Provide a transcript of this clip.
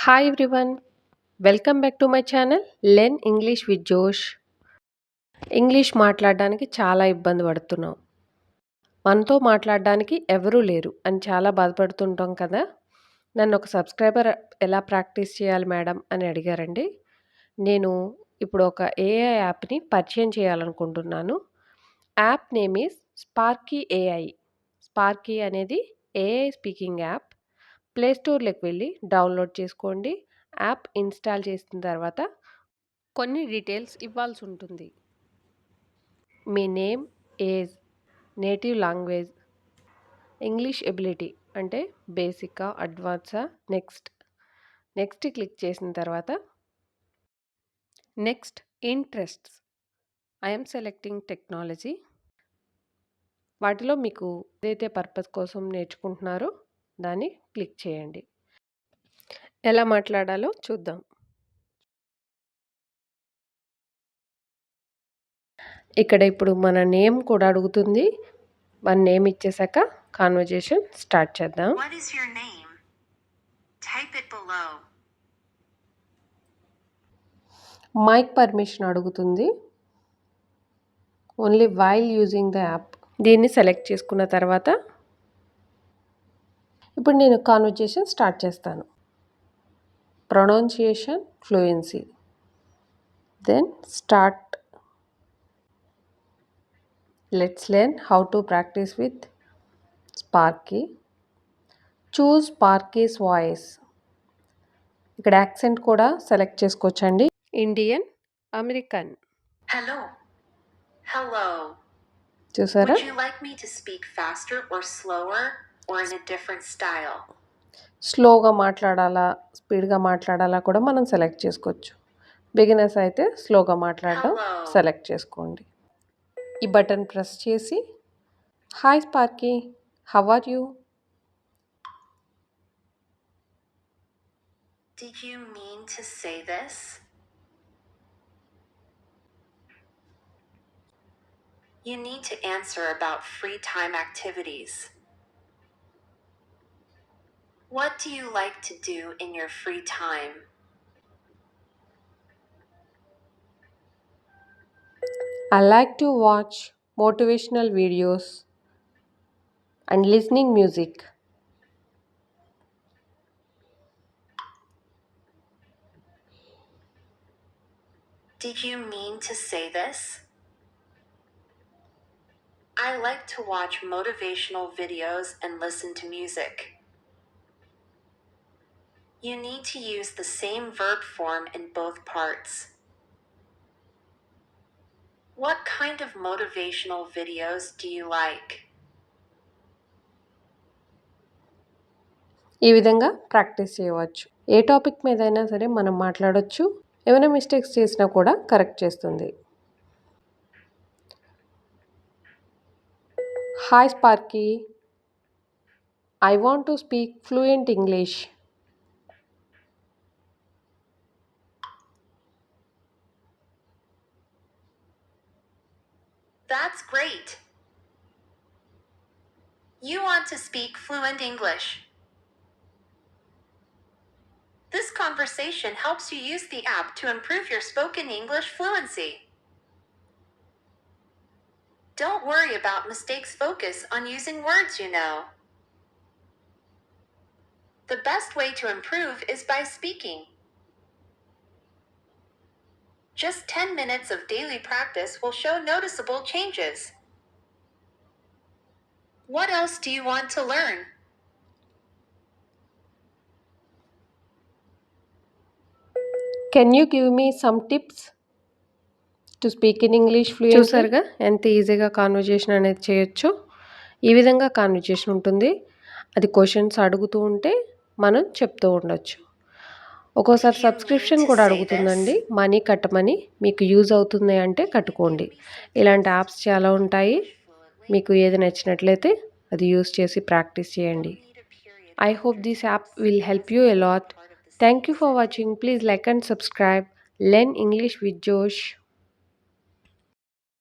Hi everyone, welcome back to my channel learn English with జోష్. English మాట్లాడడానికి చాలా ఇబ్బంది పడుతున్నాం. మనతో మాట్లాడడానికి ఎవరూ లేరు అని చాలా బాధపడుతుంటాం కదా. నన్ను ఒక సబ్స్క్రైబర్ ఎలా ప్రాక్టీస్ చేయాలి మేడం అని అడిగారండి. నేను ఇప్పుడు ఒక ఏఐ యాప్ని పరిచయం చేయాలనుకుంటున్నాను. App name is Sparky AI. Sparky అనేది ఏఐ స్పీకింగ్ యాప్. ప్లే స్టోర్లోకి వెళ్ళి డౌన్లోడ్ చేసుకోండి. యాప్ ఇన్స్టాల్ చేసిన తర్వాత కొన్ని డీటెయిల్స్ ఇవ్వాల్సి ఉంటుంది. మీ name, age, native language, English ability అంటే బేసికా, అడ్వాన్సా, నెక్స్ట్ క్లిక్ చేసిన తర్వాత next interests, I'm selecting technology. వాటిలో మీకు ఏదైతే పర్పస్ కోసం నేర్చుకుంటున్నారో దాన్ని క్లిక్ చేయండి. ఎలా మాట్లాడాలో చూద్దాం. ఇక్కడ ఇప్పుడు మన నేమ్ కూడా అడుగుతుంది. మన నేమ్ ఇచ్చేసాక కాన్వర్జేషన్ స్టార్ట్ చేద్దాం. What is your name? Type it below. Mic permission అడుగుతుంది. Only while using the app. దీన్ని సెలెక్ట్ చేసుకున్న తర్వాత ఇప్పుడు నేను కాన్వర్జేషన్ స్టార్ట్ చేస్తాను. Pronunciation, fluency, then start. Let's learn how to practice with Sparky. Choose Sparky's voice. ఇక్కడ accent కూడా select చేసుకోవచ్చండి. Indian, American. Hello. Hello. చూసారా? Would you like me to speak faster or slower or in a different style? స్లోగా మాట్లాడాలా, స్పీడ్గా మాట్లాడాలా కూడా మనం సెలెక్ట్ చేసుకోవచ్చు. బిగినర్స్ అయితే స్లోగా మాట్లాడడం సెలెక్ట్ చేసుకోండి. ఈ బటన్ ప్రెస్ చేసి hi Sparky, how are you? Did you mean to say this? You need to answer about free time activities. What do you like to do in your free time? I like to watch motivational videos and listening music. Did you mean to say this? I like to watch motivational videos and listen to music. You need to use the same verb form in both parts. What kind of motivational videos do you like? ఈ విధంగా practice చేయవచ్చు. ఏ topic మీదైనా సరే మనం మాట్లాడవచ్చు. ఏమైనా mistakes చేసినా కూడా కరెక్ట్ చేస్తుంది. Hi Sparky, I want to speak fluent English. That's great. You want to speak fluent English. This conversation helps you use the app to improve your spoken English fluency. Don't worry about mistakes, focus on using words you know. The best way to improve is by speaking. Just 10 minutes of daily practice will show noticeable changes. What else do you want to learn? Can you give me some tips to speak in English fluently? చూసారుగా ఎంత ఈజీగా conversation అనేది చేయొచ్చు. ఈ విధంగా conversation ఉంటుంది. అది questions అడుగుతూ ఉంటే మనం చెప్తూ ఉండొచ్చు. ఒక్కోసారి సబ్స్క్రిప్షన్ కూడా అడుగుతుందండి. మనీ కట్టమని. మీకు యూజ్ అవుతుంది అంటే కట్టుకోండి. ఇలాంటి యాప్స్ చాలా ఉంటాయి. మీకు ఏది నచ్చినట్లయితే అది యూజ్ చేసి ప్రాక్టీస్ చేయండి. I hope this app will help you a lot. Thank you for watching. Please like and subscribe. Learn English with Josh.